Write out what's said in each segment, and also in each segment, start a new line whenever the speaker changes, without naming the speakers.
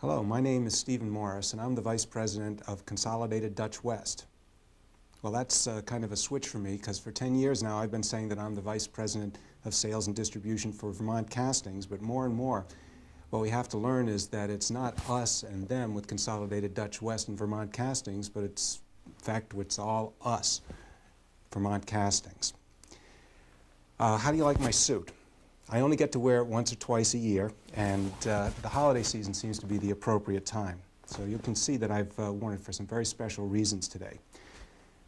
Hello, my name is Stephen Morris, and I'm the Vice President of Consolidated Dutch West. Well, that's kind of a switch for me, because for 10 years now I've been saying that I'm the Vice President of Sales and Distribution for Vermont Castings, but more and more what we have to learn is that it's not us and them with Consolidated Dutch West and Vermont Castings, but in fact, it's all us, Vermont Castings. How do you like my suit? I only get to wear it once or twice a year, and the holiday season seems to be the appropriate time. So you can see that I've worn it for some very special reasons today.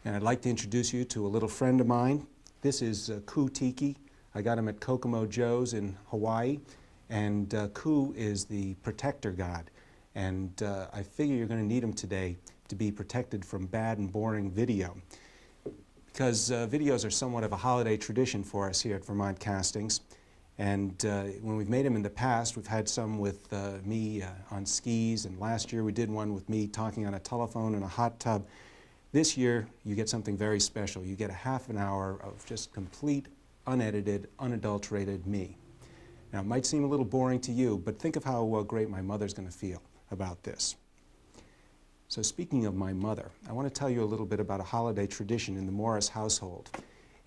And I'd like to introduce you to a little friend of mine. This is Ku Tiki. I got him at Kokomo Joe's in Hawaii, and Ku is the protector god. And I figure you're going to need him today to be protected from bad and boring video. Because videos are somewhat of a holiday tradition for us here at Vermont Castings. And when we've made them in the past, we've had some with me on skis, and last year we did one with me talking on a telephone in a hot tub. This year, you get something very special. You get a half an hour of just complete, unedited, unadulterated me. Now, it might seem a little boring to you, but think of how great my mother's going to feel about this. So speaking of my mother, I want to tell you a little bit about a holiday tradition in the Morris household.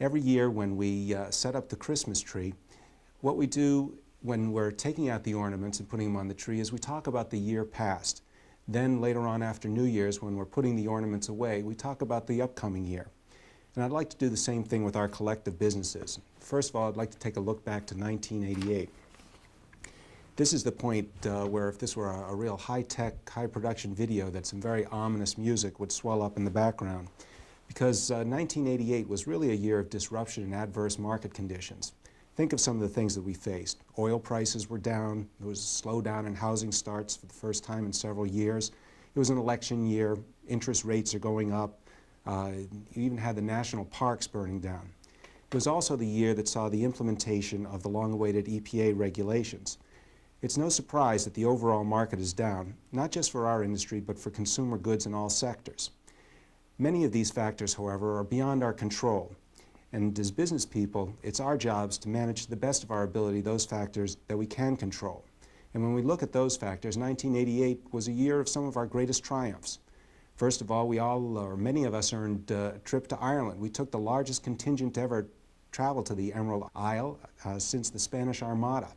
Every year when we set up the Christmas tree, what we do when we're taking out the ornaments and putting them on the tree is we talk about the year past. Then later on after New Year's, when we're putting the ornaments away, we talk about the upcoming year. And I'd like to do the same thing with our collective businesses. First of all, I'd like to take a look back to 1988. This is the point where if this were a real high-tech, high-production video, that some very ominous music would swell up in the background. Because 1988 was really a year of disruption and adverse market conditions. Think of some of the things that we faced. Oil prices were down. There was a slowdown in housing starts for the first time in several years. It was an election year. Interest rates are going up. You even had the national parks burning down. It was also the year that saw the implementation of the long-awaited EPA regulations. It's no surprise that the overall market is down, not just for our industry, but for consumer goods in all sectors. Many of these factors, however, are beyond our control. And as business people, it's our jobs to manage to the best of our ability those factors that we can control. And when we look at those factors, 1988 was a year of some of our greatest triumphs. First of all, we all, or many of us, earned a trip to Ireland. We took the largest contingent to ever travel to the Emerald Isle since the Spanish Armada.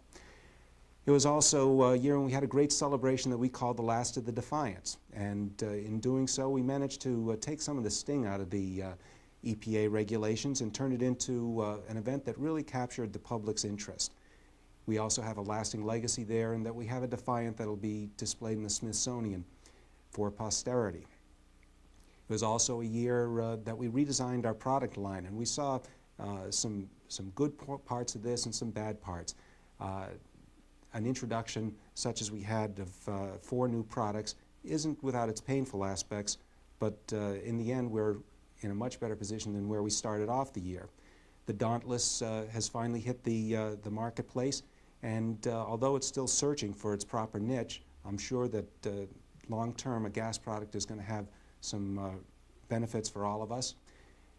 It was also a year when we had a great celebration that we called the Last of the Defiants. And in doing so, we managed to take some of the sting out of the EPA regulations and turn it into an event that really captured the public's interest. We also have a lasting legacy there, in that we have a Defiant that will be displayed in the Smithsonian for posterity. It was also a year that we redesigned our product line, and we saw some good parts of this and some bad parts. An introduction such as we had of 4 new products isn't without its painful aspects, but in the end we're in a much better position than where we started off the year. The Dauntless has finally hit the marketplace, and although it's still searching for its proper niche, I'm sure that long-term a gas product is going to have some benefits for all of us.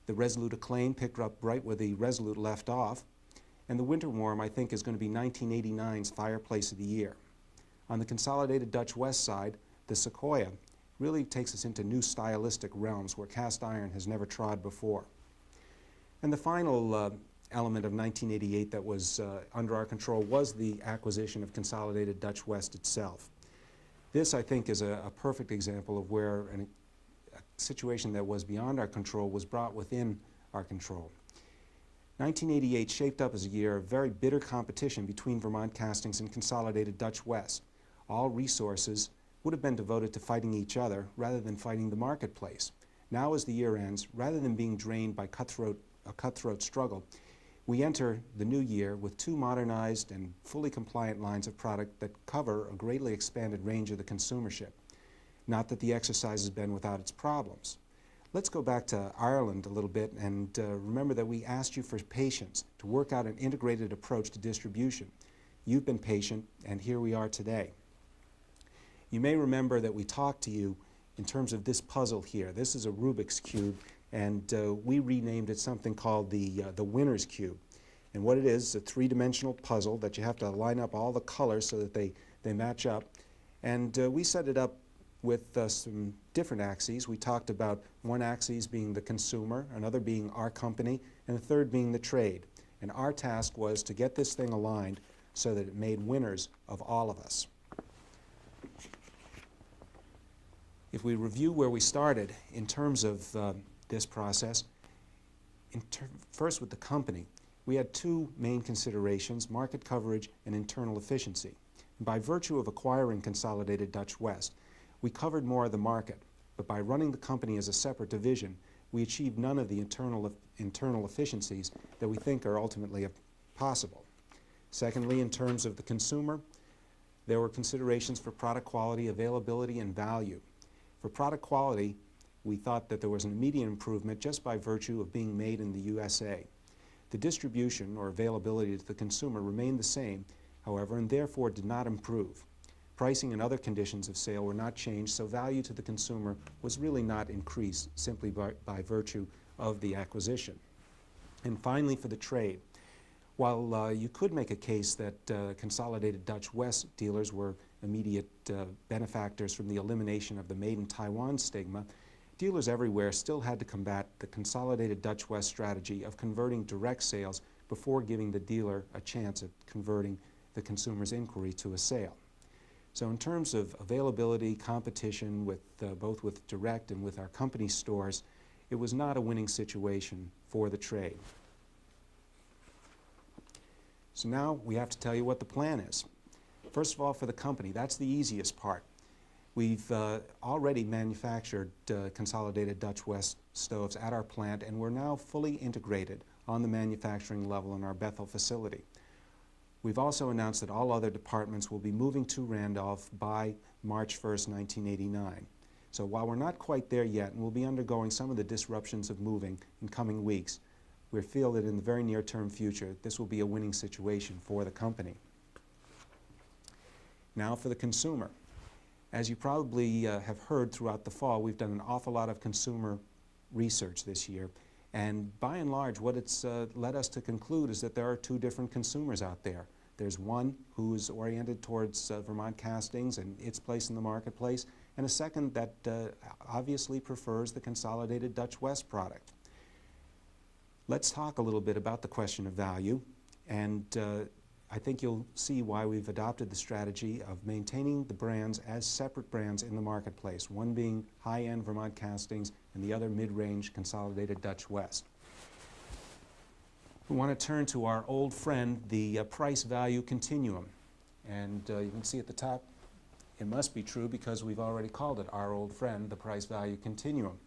The Resolute Acclaim picked up right where the Resolute left off, and the Winter Warm, I think, is going to be 1989's Fireplace of the Year. On the Consolidated Dutch West side, the Sequoia really takes us into new stylistic realms where cast iron has never trod before. And the final element of 1988 that was under our control was the acquisition of Consolidated Dutch West itself. This, I think, is a perfect example of where a situation that was beyond our control was brought within our control. 1988 shaped up as a year of very bitter competition between Vermont Castings and Consolidated Dutch West. All resources would have been devoted to fighting each other rather than fighting the marketplace. Now, as the year ends, rather than being drained by a cutthroat struggle, we enter the new year with 2 modernized and fully compliant lines of product that cover a greatly expanded range of the consumership. Not that the exercise has been without its problems. Let's go back to Ireland a little bit and remember that we asked you for patience to work out an integrated approach to distribution. You've been patient, and here we are today. You may remember that we talked to you in terms of this puzzle here. This is a Rubik's Cube, and we renamed it something called the Winner's Cube. And what it is a 3-dimensional puzzle that you have to line up all the colors so that they match up. And we set it up with some different axes. We talked about one axis being the consumer, another being our company, and the third being the trade. And our task was to get this thing aligned so that it made winners of all of us. If we review where we started in terms of this process, first with the company, we had two main considerations: market coverage and internal efficiency. And by virtue of acquiring Consolidated Dutch West, we covered more of the market, but by running the company as a separate division, we achieved none of the internal efficiencies that we think are ultimately possible. Secondly, in terms of the consumer, there were considerations for product quality, availability, and value. For product quality, we thought that there was an immediate improvement just by virtue of being made in the USA. The distribution or availability to the consumer remained the same, however, and therefore did not improve. Pricing and other conditions of sale were not changed, so value to the consumer was really not increased simply by virtue of the acquisition. And finally, for the trade, while you could make a case that Consolidated Dutch West dealers were immediate benefactors from the elimination of the Made in Taiwan stigma, dealers everywhere still had to combat the Consolidated Dutch West strategy of converting direct sales before giving the dealer a chance at converting the consumer's inquiry to a sale. So in terms of availability, competition with both with direct and with our company stores, it was not a winning situation for the trade. So now we have to tell you what the plan is. First of all, for the company, that's the easiest part. We've already manufactured Consolidated Dutch West stoves at our plant, and we're now fully integrated on the manufacturing level in our Bethel facility. We've also announced that all other departments will be moving to Randolph by March 1st, 1989. So while we're not quite there yet, and we'll be undergoing some of the disruptions of moving in coming weeks, we feel that in the very near-term future, this will be a winning situation for the company. Now for the consumer. As you probably have heard throughout the fall, we've done an awful lot of consumer research this year. And by and large, what it's led us to conclude is that there are two different consumers out there. There's one who's oriented towards Vermont Castings and its place in the marketplace, and a second that obviously prefers the Consolidated Dutch West product. Let's talk a little bit about the question of value, and I think you'll see why we've adopted the strategy of maintaining the brands as separate brands in the marketplace, one being high-end Vermont Castings and the other mid-range Consolidated Dutch West. We want to turn to our old friend, the price-value continuum. And you can see at the top, it must be true because we've already called it our old friend, the price-value continuum.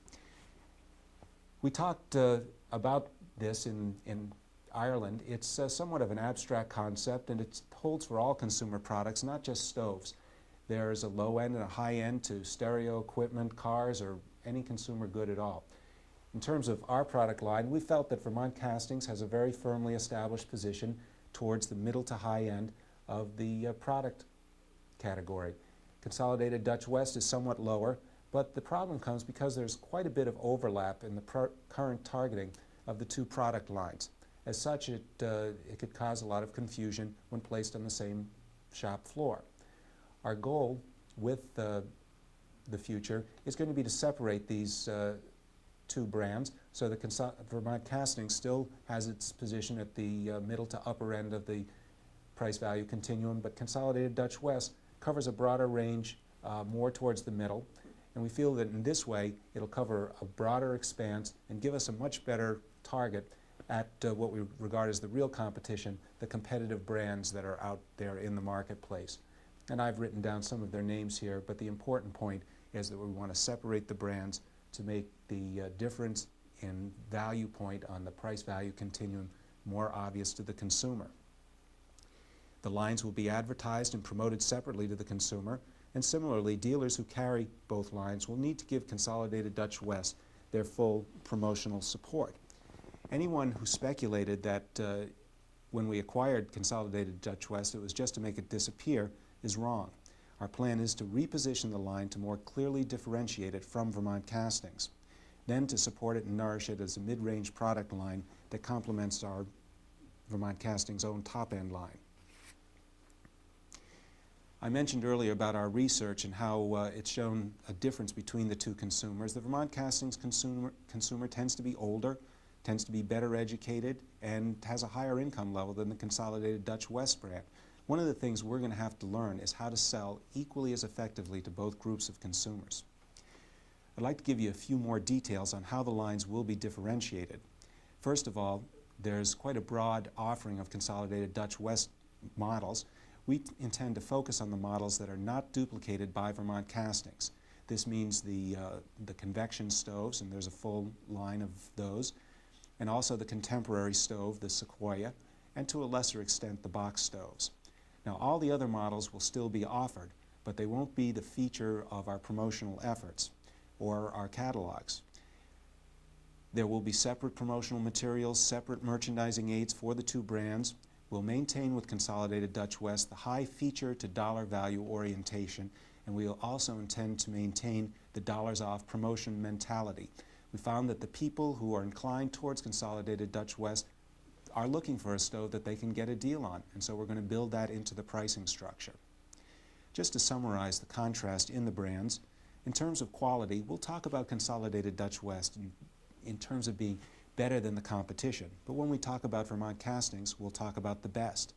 We talked about this in Ireland. It's somewhat of an abstract concept, and it holds for all consumer products, not just stoves. There's a low end and a high end to stereo equipment, cars, or any consumer good at all. In terms of our product line, we felt that Vermont Castings has a very firmly established position towards the middle to high end of the product category. Consolidated Dutch West is somewhat lower, but the problem comes because there's quite a bit of overlap in the current targeting of the two product lines. As such, it could cause a lot of confusion when placed on the same shop floor. Our goal with the future is going to be to separate these two brands so that Vermont Castings still has its position at the middle to upper end of the price-value continuum, but Consolidated Dutch West covers a broader range more towards the middle, and we feel that in this way it'll cover a broader expanse and give us a much better target at what we regard as the real competition, the competitive brands that are out there in the marketplace. And I've written down some of their names here, but the important point is that we want to separate the brands to make the difference in value point on the price-value continuum more obvious to the consumer. The lines will be advertised and promoted separately to the consumer, and similarly, dealers who carry both lines will need to give Consolidated Dutch West their full promotional support. Anyone who speculated that when we acquired Consolidated Dutch West it was just to make it disappear is wrong. Our plan is to reposition the line to more clearly differentiate it from Vermont Castings, then to support it and nourish it as a mid-range product line that complements our Vermont Castings' own top-end line. I mentioned earlier about our research and how it's shown a difference between the two consumers. The Vermont Castings consumer tends to be older, tends to be better educated, and has a higher income level than the Consolidated Dutch West brand. One of the things we're going to have to learn is how to sell equally as effectively to both groups of consumers. I'd like to give you a few more details on how the lines will be differentiated. First of all, there's quite a broad offering of Consolidated Dutch West models. We intend to focus on the models that are not duplicated by Vermont Castings. This means the convection stoves, and there's a full line of those, and also the contemporary stove, the Sequoia, and to a lesser extent the box stoves. Now, all the other models will still be offered, but they won't be the feature of our promotional efforts or our catalogs. There will be separate promotional materials, separate merchandising aids for the two brands. We'll maintain with Consolidated Dutch West the high feature to dollar value orientation, and we'll also intend to maintain the dollars off promotion mentality. We found that the people who are inclined towards Consolidated Dutch West are looking for a stove that they can get a deal on, and so we're going to build that into the pricing structure. Just to summarize the contrast in the brands, in terms of quality, we'll talk about Consolidated Dutch West in terms of being better than the competition, but when we talk about Vermont Castings, we'll talk about the best.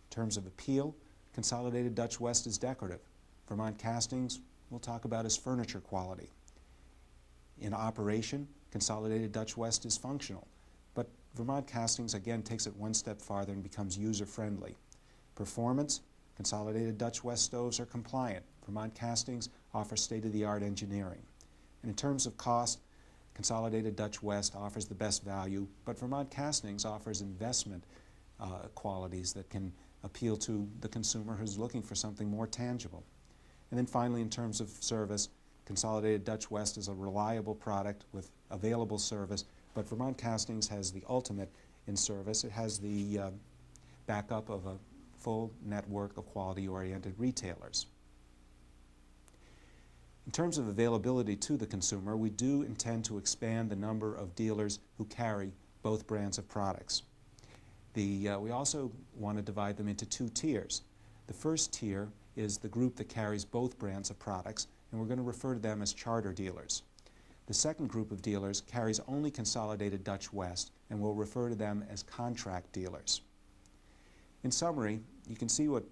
In terms of appeal, Consolidated Dutch West is decorative. Vermont Castings we'll talk about as furniture quality. In operation, Consolidated Dutch West is functional, but Vermont Castings again takes it one step farther and becomes user-friendly. Performance, Consolidated Dutch West stoves are compliant. Vermont Castings offers state-of-the-art engineering. And in terms of cost, Consolidated Dutch West offers the best value, but Vermont Castings offers investment qualities that can appeal to the consumer who's looking for something more tangible. And then finally, in terms of service, Consolidated Dutch West is a reliable product with available service, but Vermont Castings has the ultimate in service. It has the backup of a full network of quality-oriented retailers. In terms of availability to the consumer, we do intend to expand the number of dealers who carry both brands of products. We also want to divide them into two tiers. The first tier is the group that carries both brands of products, and we're going to refer to them as charter dealers. The second group of dealers carries only Consolidated Dutch West, and we'll refer to them as contract dealers. In summary, you can see what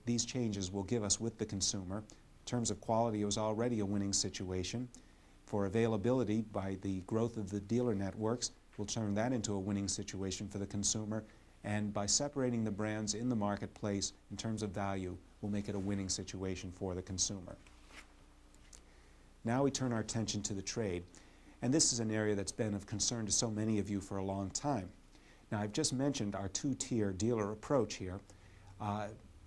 these changes will give us with the consumer. In terms of quality, it was already a winning situation. For availability, by the growth of the dealer networks, we'll turn that into a winning situation for the consumer. And by separating the brands in the marketplace in terms of value, we'll make it a winning situation for the consumer. Now we turn our attention to the trade. And this is an area that's been of concern to so many of you for a long time. Now, I've just mentioned our two-tier dealer approach here.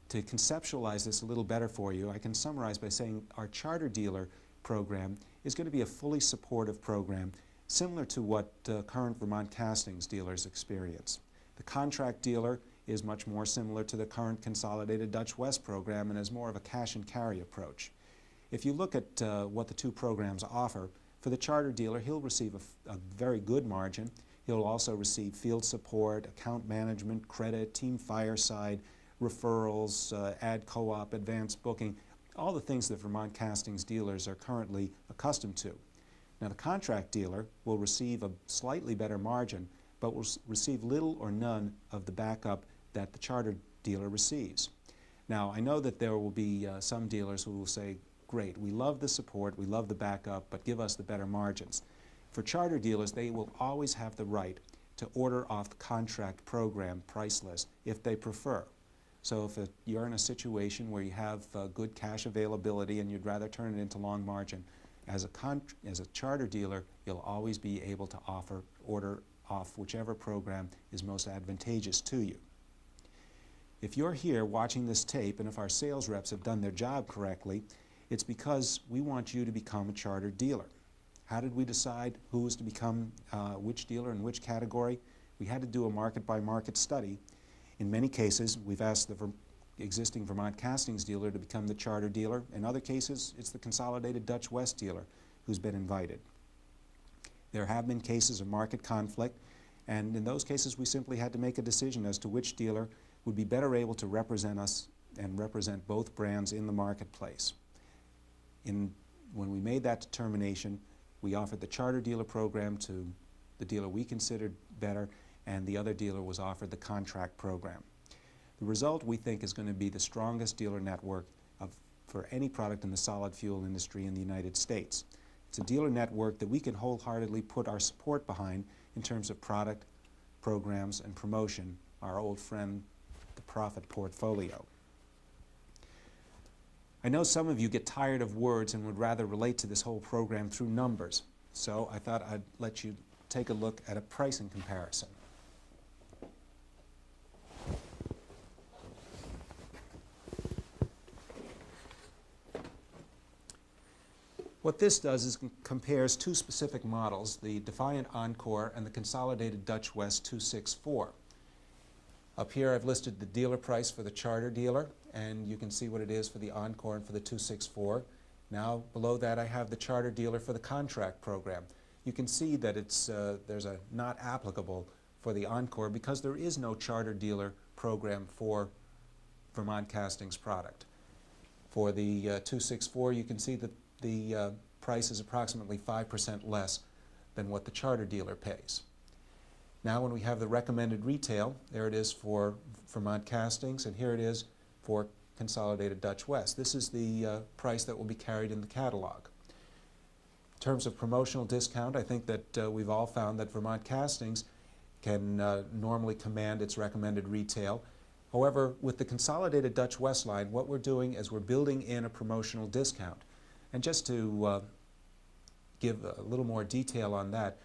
To conceptualize this a little better for you, I can summarize by saying our charter dealer program is going to be a fully supportive program similar to what current Vermont Castings dealers experience. The contract dealer is much more similar to the current Consolidated Dutch West program and is more of a cash and carry approach. If you look at what the two programs offer, for the charter dealer, he'll receive a very good margin. He'll also receive field support, account management, credit, team fireside, referrals, ad co-op, advanced booking, all the things that Vermont Castings dealers are currently accustomed to. Now, the contract dealer will receive a slightly better margin, but will receive little or none of the backup that the charter dealer receives. Now, I know that there will be some dealers who will say, great, we love the support, we love the backup, but give us the better margins. For charter dealers, they will always have the right to order off the contract program price list if they prefer. So if you're in a situation where you have good cash availability and you'd rather turn it into long margin, as a charter dealer, you'll always be able to order off whichever program is most advantageous to you. If you're here watching this tape, and if our sales reps have done their job correctly, it's because we want you to become a charter dealer. How did we decide who was to become which dealer in which category? We had to do a market-by-market study. In many cases, we've asked the existing Vermont Castings dealer to become the charter dealer. In other cases, it's the Consolidated Dutch West dealer who's been invited. There have been cases of market conflict, and in those cases, we simply had to make a decision as to which dealer would be better able to represent us and represent both brands in the marketplace. When we made that determination, we offered the charter dealer program to the dealer we considered better, and the other dealer was offered the contract program. The result, we think, is going to be the strongest dealer network for any product in the solid fuel industry in the United States. It's a dealer network that we can wholeheartedly put our support behind in terms of product, programs, and promotion, our old friend, the profit portfolio. I know some of you get tired of words and would rather relate to this whole program through numbers, so I thought I'd let you take a look at a pricing comparison. What this does is compares two specific models, the Defiant Encore and the Consolidated Dutch West 264. Up here I've listed the dealer price for the charter dealer, and you can see what it is for the Encore and for the 264. Now below that I have the charter dealer for the contract program. You can see that there's a not applicable for the Encore because there is no charter dealer program for Vermont Castings product. For the 264, you can see that the price is approximately 5% less than what the charter dealer pays. Now when we have the recommended retail, there it is for Vermont Castings, and here it is for Consolidated Dutch West. This is the price that will be carried in the catalog. In terms of promotional discount, I think that we've all found that Vermont Castings can normally command its recommended retail. However, with the Consolidated Dutch West line, what we're doing is we're building in a promotional discount. And just to give a little more detail on that,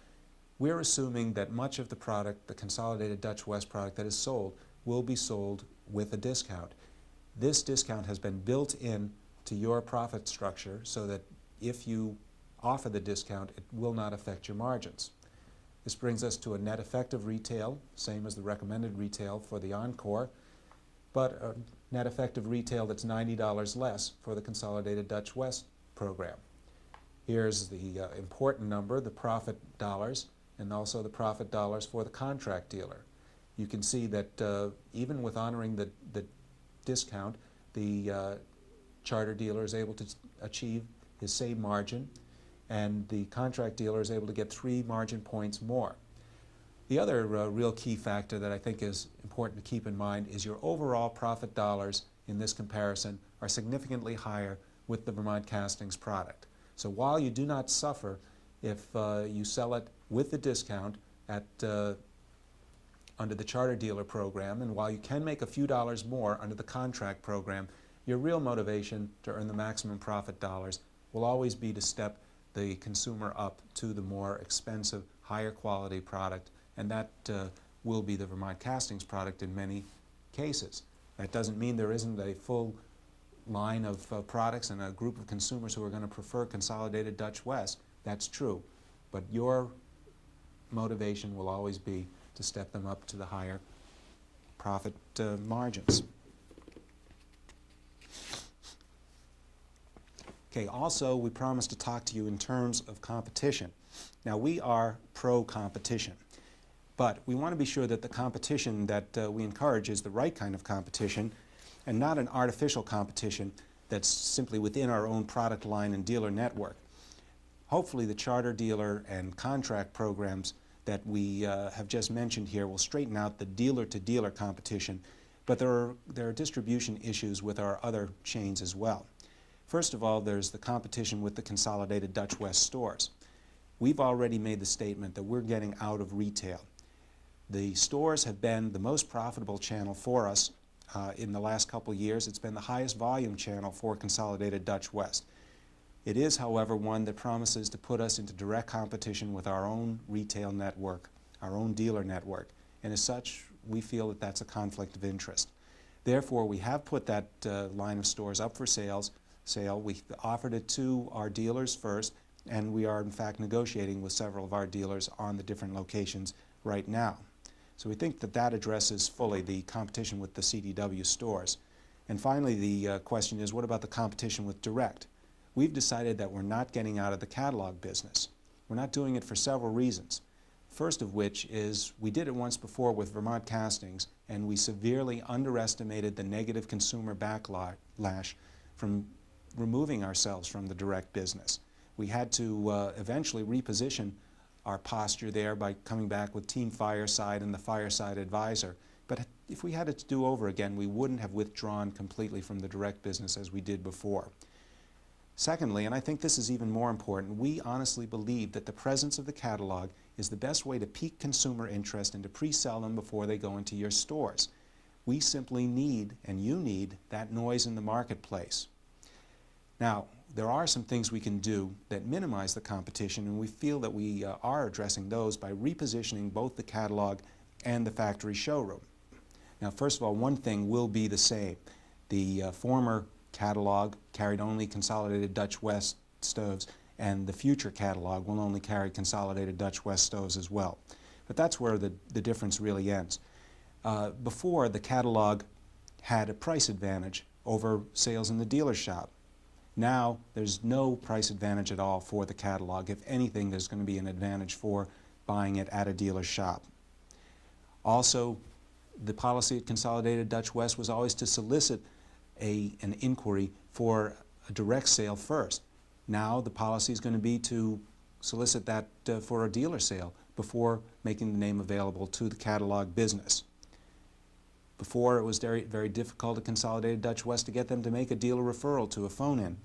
we're assuming that much of the product, the Consolidated Dutch West product that is sold, will be sold with a discount. This discount has been built in to your profit structure so that if you offer the discount, it will not affect your margins. This brings us to a net effective retail, same as the recommended retail for the Encore, but a net effective retail that's $90 less for the Consolidated Dutch West program. Here's the important number, the profit dollars, and also the profit dollars for the contract dealer. You can see that even with honoring the discount, the charter dealer is able to achieve his same margin, and the contract dealer is able to get 3 margin points more. The other real key factor that I think is important to keep in mind is your overall profit dollars in this comparison are significantly higher with the Vermont Castings product. So while you do not suffer if you sell it with the discount at under the charter dealer program, and while you can make a few dollars more under the contract program, your real motivation to earn the maximum profit dollars will always be to step the consumer up to the more expensive, higher quality product, and that will be the Vermont Castings product in many cases. That doesn't mean there isn't a full line of products and a group of consumers who are going to prefer Consolidated Dutch West. That's true, but your motivation will always be to step them up to the higher profit margins. Okay, also we promised to talk to you in terms of competition. Now we are pro-competition, but we want to be sure that the competition that we encourage is the right kind of competition and not an artificial competition that's simply within our own product line and dealer network. Hopefully the charter dealer and contract programs that we have just mentioned here will straighten out the dealer-to-dealer competition, but there are distribution issues with our other chains as well. First of all, there's the competition with the Consolidated Dutch West stores. We've already made the statement that we're getting out of retail. The stores have been the most profitable channel for us in the last couple of years. It's been the highest volume channel for Consolidated Dutch West. It is, however, one that promises to put us into direct competition with our own retail network, our own dealer network, and as such, we feel that that's a conflict of interest. Therefore, we have put that line of stores up for sale. We offered it to our dealers first, and we are in fact negotiating with several of our dealers on the different locations right now. So we think that that addresses fully the competition with the CDW stores. And finally, the question is, what about the competition with direct? We've decided that we're not getting out of the catalog business. We're not doing it for several reasons. First of which is we did it once before with Vermont Castings, and we severely underestimated the negative consumer backlash from removing ourselves from the direct business. We had to eventually reposition our posture there by coming back with Team Fireside and the Fireside Advisor. But if we had it to do over again, we wouldn't have withdrawn completely from the direct business as we did before. Secondly, and I think this is even more important, we honestly believe that the presence of the catalog is the best way to pique consumer interest and to pre-sell them before they go into your stores. We simply need, and you need, that noise in the marketplace. Now, there are some things we can do that minimize the competition, and we feel that we are addressing those by repositioning both the catalog and the factory showroom. Now, first of all, one thing will be the same. The former catalog carried only Consolidated Dutch West stoves, and the future catalog will only carry Consolidated Dutch West stoves as well. But that's where the difference really ends. Before, the catalog had a price advantage over sales in the dealer shop. Now, there's no price advantage at all for the catalog. If anything, there's going to be an advantage for buying it at a dealer shop. Also, the policy at Consolidated Dutch West was always to solicit an inquiry for a direct sale first. Now, the policy is going to be to solicit that for a dealer sale before making the name available to the catalog business. Before, it was very, very difficult at Consolidated Dutch West to get them to make a dealer referral to a phone-in.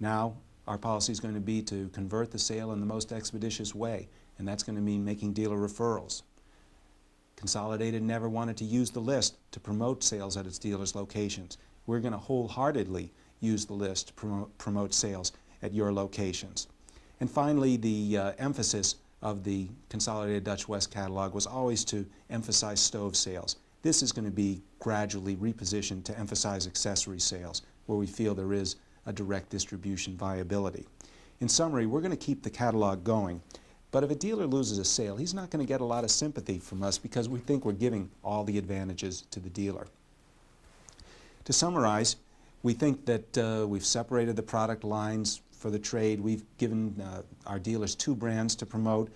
Now, our policy is going to be to convert the sale in the most expeditious way, and that's going to mean making dealer referrals. Consolidated never wanted to use the list to promote sales at its dealers' locations. We're going to wholeheartedly use the list to promote sales at your locations. And finally, the emphasis of the Consolidated Dutch West catalog was always to emphasize stove sales. This is going to be gradually repositioned to emphasize accessory sales, where we feel there is a direct distribution viability. In summary, we're going to keep the catalog going, but if a dealer loses a sale, he's not going to get a lot of sympathy from us because we think we're giving all the advantages to the dealer. To summarize, we think that we've separated the product lines for the trade. We've given our dealers 2 brands to promote.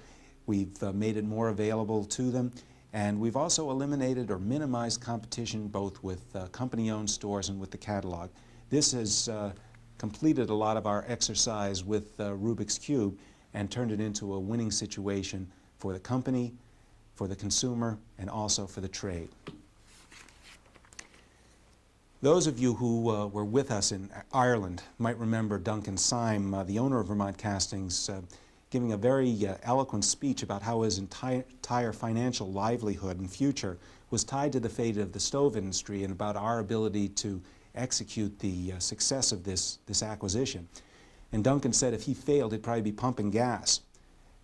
We've made it more available to them. And we've also eliminated or minimized competition both with company-owned stores and with the catalog. This has completed a lot of our exercise with Rubik's Cube and turned it into a winning situation for the company, for the consumer, and also for the trade. Those of you who were with us in Ireland might remember Duncan Syme, the owner of Vermont Castings, giving a very eloquent speech about how his entire financial livelihood and future was tied to the fate of the stove industry and about our ability to execute the success of this acquisition. And Duncan said if he failed, he'd probably be pumping gas.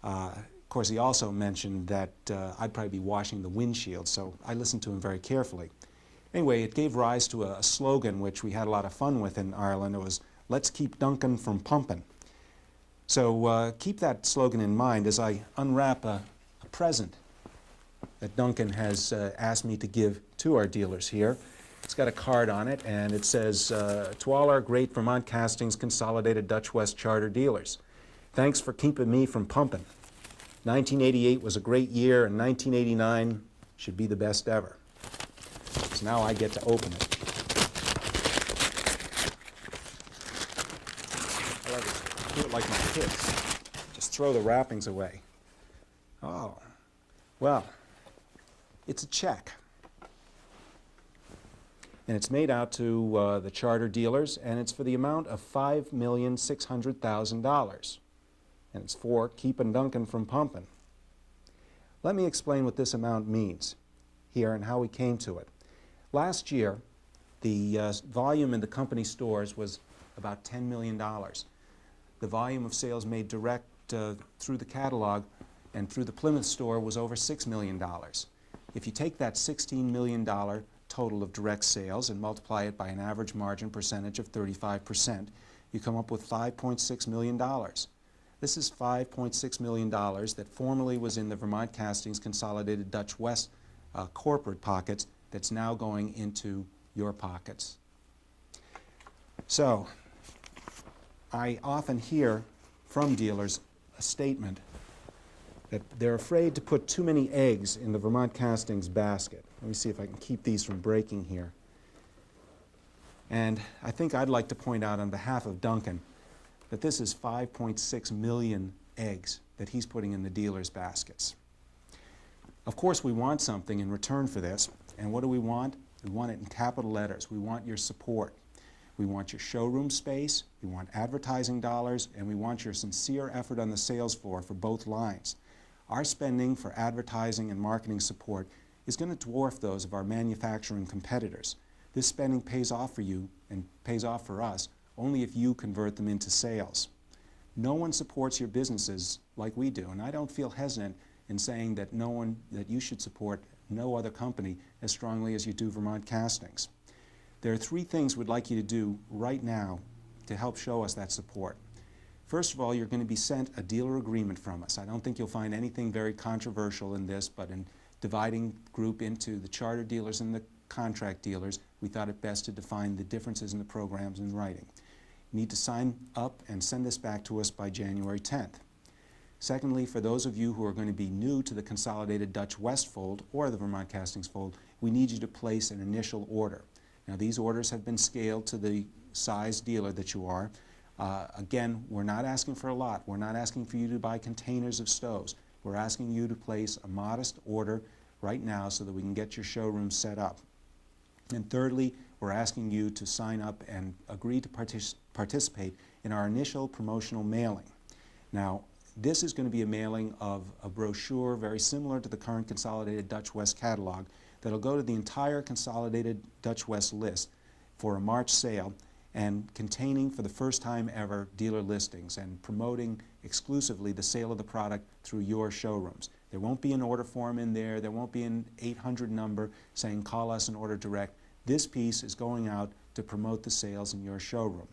Of course, he also mentioned that I'd probably be washing the windshield, so I listened to him very carefully. Anyway, it gave rise to a slogan which we had a lot of fun with in Ireland. It was, "Let's keep Duncan from pumping." So keep that slogan in mind as I unwrap a present that Duncan has asked me to give to our dealers here. It's got a card on it, and it says, "To all our great Vermont Castings Consolidated Dutch West Charter dealers, thanks for keeping me from pumping. 1988 was a great year, and 1989 should be the best ever." So now I get to open it. I love it. Do it like my kids. Just throw the wrappings away. Oh, well, it's a check. And it's made out to the charter dealers, and it's for the amount of $5,600,000. And it's for keeping Duncan from pumping. Let me explain what this amount means here and how we came to it. Last year, the volume in the company stores was about $10 million. The volume of sales made direct through the catalog and through the Plymouth store was over $6 million. If you take that $16 million total of direct sales and multiply it by an average margin percentage of 35%, you come up with $5.6 million. This is $5.6 million that formerly was in the Vermont Castings Consolidated Dutch West corporate pockets that's now going into your pockets. So, I often hear from dealers a statement that they're afraid to put too many eggs in the Vermont Castings basket. Let me see if I can keep these from breaking here. And I think I'd like to point out on behalf of Duncan that this is 5.6 million eggs that he's putting in the dealers' baskets. Of course, we want something in return for this, and what do we want? We want it in capital letters. We want your support. We want your showroom space, we want advertising dollars, and we want your sincere effort on the sales floor for both lines. Our spending for advertising and marketing support is going to dwarf those of our manufacturing competitors. This spending pays off for you and pays off for us only if you convert them into sales. No one supports your businesses like we do, and I don't feel hesitant in saying that you should support no other company as strongly as you do Vermont Castings. There are three things we'd like you to do right now to help show us that support. First of all, you're going to be sent a dealer agreement from us. I don't think you'll find anything very controversial in this, but in dividing group into the charter dealers and the contract dealers, we thought it best to define the differences in the programs in writing. You need to sign up and send this back to us by January 10th. Secondly, for those of you who are going to be new to the Consolidated Dutch West fold or the Vermont Castings fold, we need you to place an initial order. Now, these orders have been scaled to the size dealer that you are. Again, we're not asking for a lot. We're not asking for you to buy containers of stoves. We're asking you to place a modest order right now so that we can get your showroom set up. And thirdly, we're asking you to sign up and agree to participate in our initial promotional mailing. Now, this is going to be a mailing of a brochure very similar to the current Consolidated Dutch West catalog that'll go to the entire Consolidated Dutch West list for a March sale and containing for the first time ever dealer listings and promoting exclusively the sale of the product through your showrooms. There won't be an order form in there. There won't be an 800 number saying call us and order direct. This piece is going out to promote the sales in your showroom.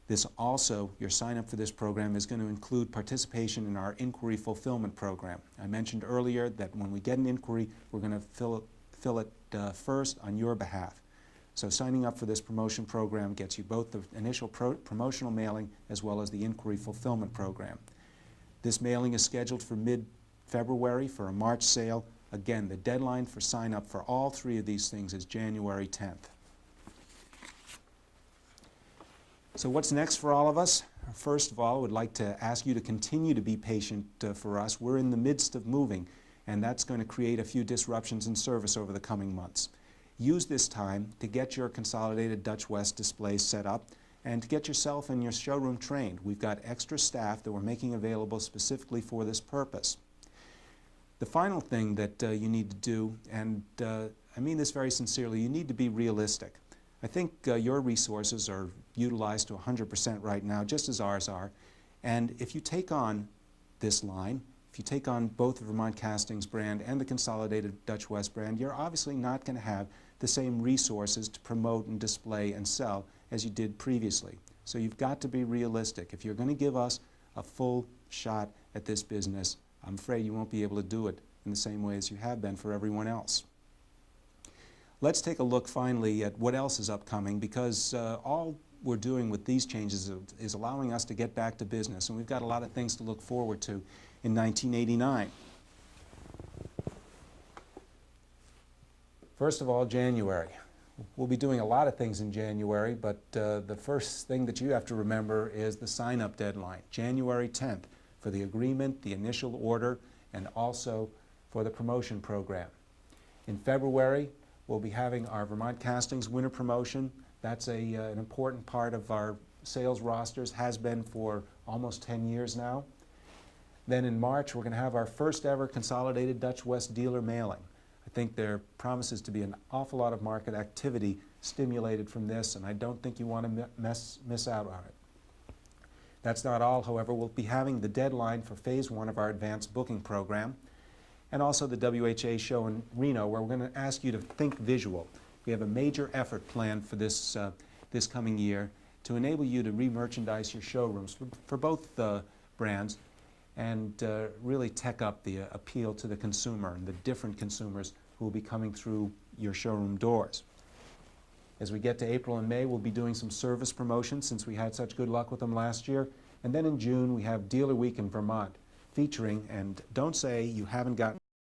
This also, your sign up for this program is going to include participation in our inquiry fulfillment program. I mentioned earlier that when we get an inquiry, we're going to fill it first on your behalf. So signing up for this promotion program gets you both the initial promotional mailing as well as the inquiry fulfillment program. This mailing is scheduled for mid-February for a March sale. Again, the deadline for sign up for all three of these things is January 10th. So what's next for all of us? First of all, I would like to ask you to continue to be patient for us. We're in the midst of moving, and that's going to create a few disruptions in service over the coming months. Use this time to get your Consolidated Dutch West displays set up and to get yourself and your showroom trained. We've got extra staff that we're making available specifically for this purpose. The final thing that you need to do, and I mean this very sincerely, you need to be realistic. I think your resources are utilized to 100% right now, just as ours are. And if you take on this line, if you take on both the Vermont Castings brand and the Consolidated Dutch West brand, you're obviously not going to have the same resources to promote and display and sell as you did previously. So you've got to be realistic. If you're going to give us a full shot at this business, I'm afraid you won't be able to do it in the same way as you have been for everyone else. Let's take a look finally at what else is upcoming, because all we're doing with these changes is allowing us to get back to business, and we've got a lot of things to look forward to in 1989. First of all, January. We'll be doing a lot of things in January, but the first thing that you have to remember is the sign-up deadline, January 10th, for the agreement, the initial order, and also for the promotion program. In February, we'll be having our Vermont Castings winter promotion. That's an important part of our sales rosters, has been for almost 10 years now. Then in March, we're going to have our first ever Consolidated Dutch West dealer mailing. I think there promises to be an awful lot of market activity stimulated from this, and I don't think you want to miss out on it. That's not all, however. We'll be having the deadline for Phase 1 of our advanced booking program, and also the WHA show in Reno, where we're going to ask you to think visual. We have a major effort planned for this coming year to enable you to re-merchandise your showrooms for both brands and really tech up the appeal to the consumer and the different consumers who will be coming through your showroom doors. As we get to April and May, we'll be doing some service promotions since we had such good luck with them last year. And then in June, we have Dealer Week in Vermont, featuring, and don't say you haven't gotten